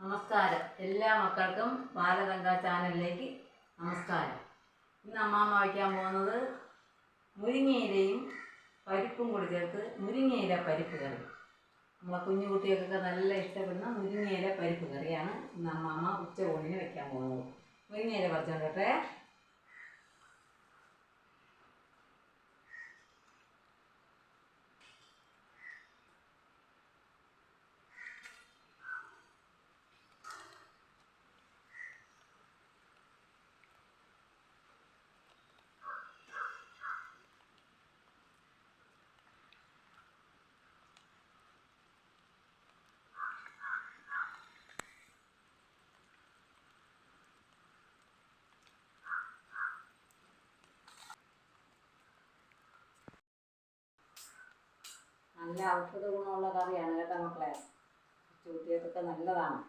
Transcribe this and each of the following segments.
നമസ്കാരം. എല്ലാ മക്കൾക്കും ബാലഗംഗ ചാനലിലേക്ക് നമസ്കാരം. ഇന്ന് അമ്മാമ്മ വയ്ക്കാൻ പോകുന്നത് മുരിങ്ങയിലയും പരിപ്പും കൂടി ചേർത്ത് മുരിങ്ങയില പരിപ്പ് കറി. നമ്മളെ കുഞ്ഞു കുട്ടികൾക്കൊക്കെ നല്ല ഇഷ്ടപ്പെടുന്ന മുരിങ്ങയില പരിപ്പ് കറിയാണ് ഇന്ന് അമ്മാമ്മ ഉച്ചയൂണിന് വയ്ക്കാൻ പോകുന്നത്. മുരിങ്ങയില പറിച്ചോണ്ടേ. നല്ല ഔഷധ ഗുണമുള്ള കറിയാണ് കേട്ടോ മക്കളെ. കുട്ടികൾക്കൊക്കെ നല്ലതാണ്.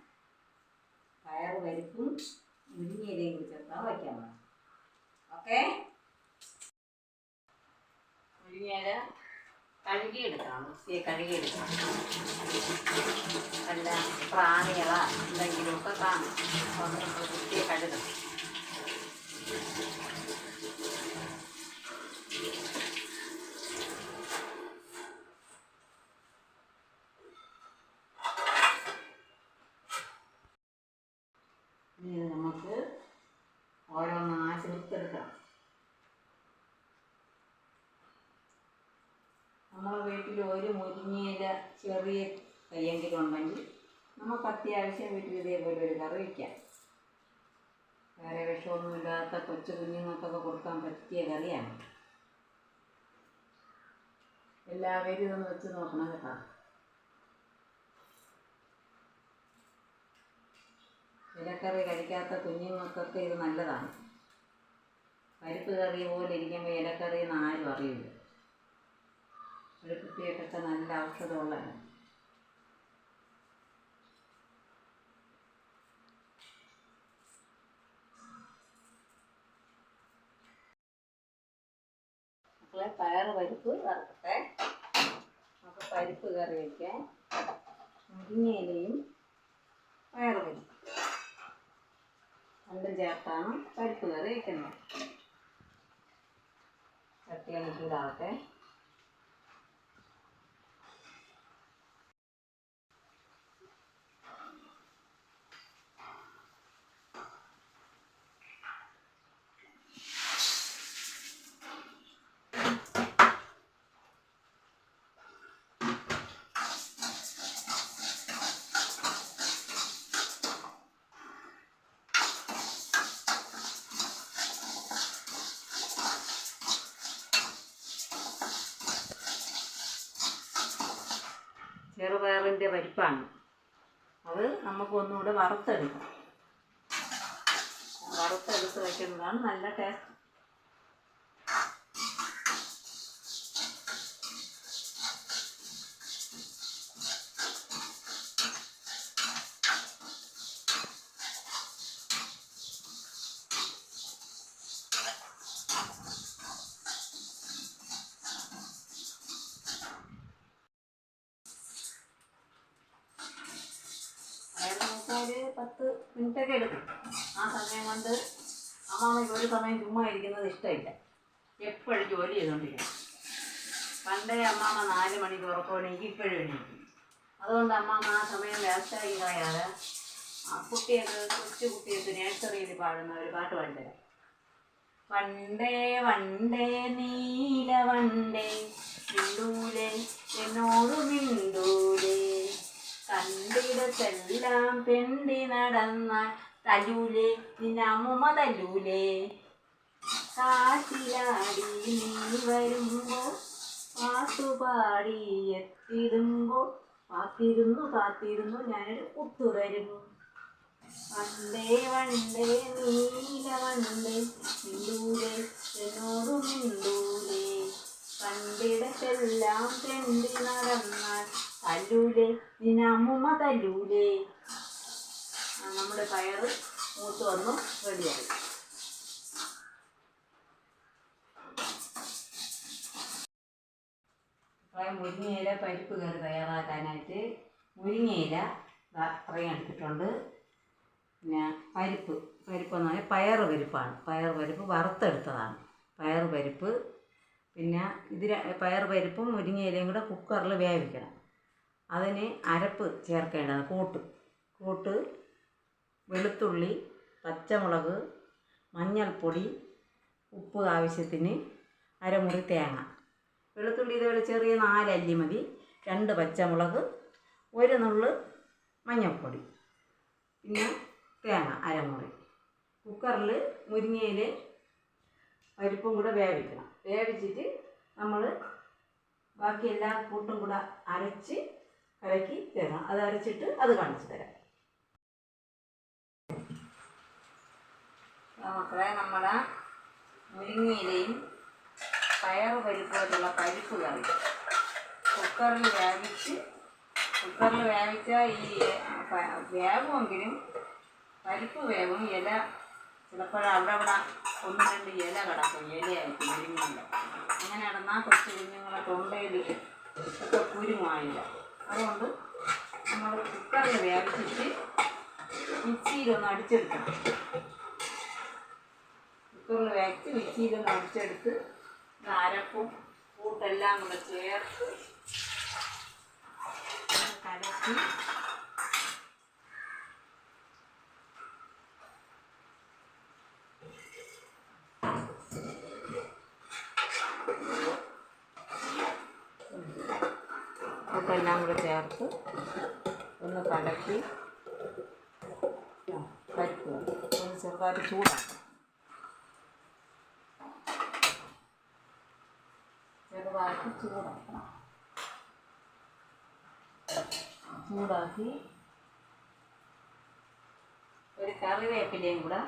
പയറ് പരിപ്പും മുരിങ്ങയിലയും കൂടി ചേർത്താണ് വയ്ക്കാൻ പോകുന്നത്. ഓക്കെ, മുരിങ്ങയില കഴുകിയെടുക്കണം. വൃത്തിയെ കഴുകിയെടുക്കണം. നല്ല പ്രാണികള എന്തെങ്കിലുമൊക്കെ കാണും. വൃത്തിയെ കഴുകണം. ഇനി നമുക്ക് ഓരോന്നായി ചേർത്തെടുക്കാം. നമ്മുടെ വീട്ടിൽ ഒരു മുരിങ്ങയില ചെറിയ കയ്യെങ്കിലും ഉണ്ടെങ്കിൽ നമുക്ക് അത്യാവശ്യം വീട്ടിൽ ഇതേപോലെ ഒരു കറി വയ്ക്കാം. വേറെ വിഷമൊന്നുമില്ലാത്ത കൊച്ചു കുഞ്ഞുങ്ങൾക്കൊക്കെ കൊടുക്കാൻ പറ്റിയ കറിയാണ്. എല്ലാവരും ഇതൊന്ന് വെച്ച് നോക്കണം കേട്ടോ. ഇലക്കറി കഴിക്കാത്ത കുഞ്ഞുങ്ങൾക്കൊക്കെ ഇത് നല്ലതാണ്. പരിപ്പ് കറി പോലെ ഇരിക്കുമ്പോൾ ഇലക്കറി എന്ന് ആരും അറിയില്ല. ഒരു കുട്ടികൾക്കൊക്കെ നല്ല ഔഷധമുള്ളതാണ്. മക്കളെ, പയറ് പരിപ്പ് വറുക്കട്ടെ. നമുക്ക് പരിപ്പ് കറി വയ്ക്കാൻ മുരിങ്ങയിലയും പയറ് പരിപ്പ് രണ്ടും ചേർത്താണ് പരിപ്പ് കറി വയ്ക്കുന്നത്. ചട്ടിയാണ് ചൂടാവട്ടെ. ചെറുപയറിൻ്റെ പരിപ്പാണ്. അത് നമുക്ക് ഒന്നുകൂടെ വറുത്തെടുക്കാം. വറുത്തെടുത്ത് വയ്ക്കുന്നതാണ് നല്ല ടേസ്റ്റ്. ഒരു 10 മിനിറ്റൊക്കെ എടുക്കും. ആ സമയം കൊണ്ട് അമ്മാമ്മയ്ക്ക് ഒരു സമയം ചുമ്മാ ഇരിക്കുന്നത് ഇഷ്ടമില്ല. എപ്പോഴും ജോലി ചെയ്തുകൊണ്ടിരിക്കണം. പണ്ടേ അമ്മാമ്മ 4 മണിക്ക് ഉറക്കമാണെങ്കിൽ ഇപ്പോഴും എണീക്കും. അതുകൊണ്ട് അമ്മാമ്മ ആ സമയം വേസ്റ്റാക്കി കളയാതെ കൊച്ചു കുട്ടികൾക്ക് നേഴ്സറിയിൽ പാടുന്ന ഒരു പാട്ട് പാടിത്തരാം. വണ്ടേ വണ്ടേ നീല വണ്ടേ മിണ്ടൂലേ എന്നോട് മിണ്ടൂലേ, കണ്ടിടത്തെല്ലാം തെണ്ടി നടന്നാൽ തല്ലൂലേ നിന്നെ അമ്മുമ്മ തല്ലൂലേ, കാറ്റിലാടി നീ വരുമ്പോൾ പാട്ടുപാടി എത്തിടുമ്പോൾ കാത്തിരുന്നു ഞാനൊരു കുത്തുതരുന്നു. വണ്ടേ വണ്ടേ നീല വണ്ടേ മിണ്ടൂലേ എന്നോട് മിണ്ടൂലേ, കണ്ടിടത്തെല്ലാം തെണ്ടി നടന്നാൽ തല്ലൂലേ നിന്നെ അമ്മുമ്മ തല്ലൂലേ. നമ്മുടെ പയറ് മൂത്ത് വന്നു റെഡിയായി. മുരിങ്ങയില പരിപ്പ് കറി തയ്യാറാക്കാനായിട്ട് മുരിങ്ങയില അത്രയും എടുത്തിട്ടുണ്ട്. പിന്നെ പരിപ്പ് എന്ന് പറഞ്ഞാൽ പയറ് പരിപ്പാണ്. പയറ് പരിപ്പ് വറുത്തെടുത്തതാണ് പയറ് പരിപ്പ്. പിന്നെ പയറ് പരിപ്പും മുരിങ്ങയിലയും കൂടെ കുക്കറിൽ വേവിക്കണം. അതിന് അരപ്പ് ചേർക്കേണ്ടത് കൂട്ട് വെളുത്തുള്ളി, പച്ചമുളക്, മഞ്ഞൾപ്പൊടി, ഉപ്പ് ആവശ്യത്തിന്, അരമുറി തേങ്ങ. വെളുത്തുള്ളി ഇതുപോലെ ചെറിയ 4 അല്ലി മതി, 2 പച്ചമുളക്, 1 നുള്ള് മഞ്ഞൾപ്പൊടി, പിന്നെ തേങ്ങ അരമുറി. കുക്കറിൽ മുരിങ്ങയിൽ പരിപ്പും കൂടെ വേവിക്കണം. വേവിച്ചിട്ട് നമ്മൾ ബാക്കി എല്ലാ കൂട്ടും കൂടെ അരച്ച് കലക്കി തരണം. അത് അരച്ചിട്ട് അത് കാണിച്ചു തരാം. മക്കളെ, നമ്മുടെ മുരിങ്ങയിലയും പയറ് പരിപ്പുമായിട്ടുള്ള പരിപ്പ് കറി കുക്കറിൽ വേവിച്ചാൽ ഈ വേവുമെങ്കിലും പരിപ്പ് വേവും. ഇല ചിലപ്പോൾ അവിടെ 1-2 ഇല കിടക്കും. ഇലയായിരിക്കും മുരിങ്ങയില. അങ്ങനെ കിടന്നാൽ കൊച്ചു കുഞ്ഞുങ്ങളെ തൊണ്ടയിൽ ഒക്കെ കുരുമായില്ല. അതുകൊണ്ട് നമ്മൾ കുക്കറിൽ വേവിച്ചിട്ട് മിക്സിയിലൊന്ന് അടിച്ചെടുക്കണം. കുക്കറിൽ വേവിച്ച് മിക്സിയിലൊന്ന് അടിച്ചെടുത്ത് അരപ്പും കൂട്ടെല്ലാം കൂടെ ചേർത്ത് കലക്കി കൂട്ടെല്ലാം കൂടെ ചേർത്ത് ഒന്ന് കലക്കി പരിപ്പ് ഒന്ന് ചെറുതായിട്ട് ചൂടാക്കണം. ചൂടാക്കി ഒരു കറിവേപ്പിലയും കൂടെ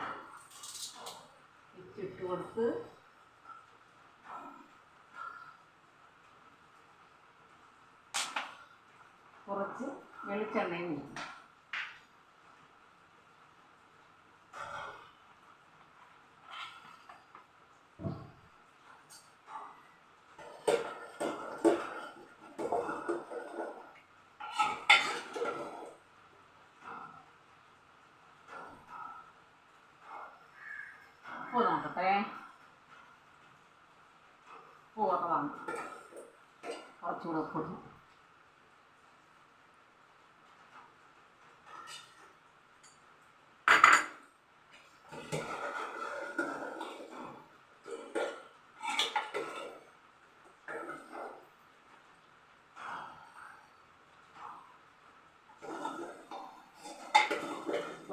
ഇട്ട് കൊടുത്ത് കുറച്ച് വെളിച്ചെണ്ണയും നോക്കട്ടെ. പൂവൊക്കെ വന്നു. കുറച്ചുകൂടെ ഉപ്പിടുന്നു.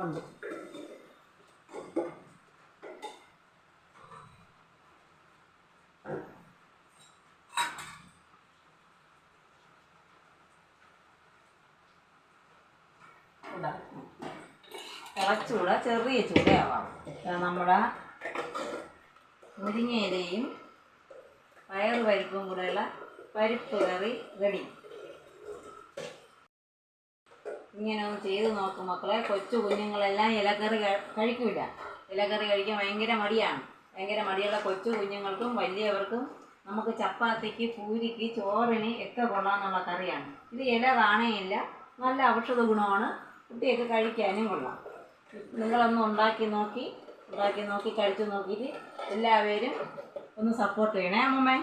ഉണ്ട് തിളച്ചൂടെ ചെറിയ ചൂടയാവാം. നമ്മുടെ മുരിങ്ങയിലയും പയറ് പരിപ്പും കൂടെയുള്ള പരിപ്പ് കറി റെഡി. ഇങ്ങനെ ഒന്ന് ചെയ്ത് നോക്കും മക്കളെ. കൊച്ചു കുഞ്ഞുങ്ങളെല്ലാം ഇലക്കറി കഴിക്കില്ല. ഇലക്കറി കഴിക്കാൻ ഭയങ്കര മടിയുള്ള കൊച്ചു കുഞ്ഞുങ്ങൾക്കും വലിയവർക്കും നമുക്ക് ചപ്പാത്തിക്ക്, പൂരിക്ക്, ചോറിന് ഒക്കെ കൊള്ളാമെന്നുള്ള കറിയാണ് ഇത്. ഇല കാണേയില്ല, നല്ല ഔഷധ ഗുണമാണ്. കുട്ടിയൊക്കെ കഴിക്കാനും കൊള്ളാം. നിങ്ങളൊന്ന് ഉണ്ടാക്കി നോക്കി കഴിച്ചു നോക്കിയിട്ട് എല്ലാവരും ഒന്ന് സപ്പോർട്ട് ചെയ്യണേ അമ്മമ്മേ.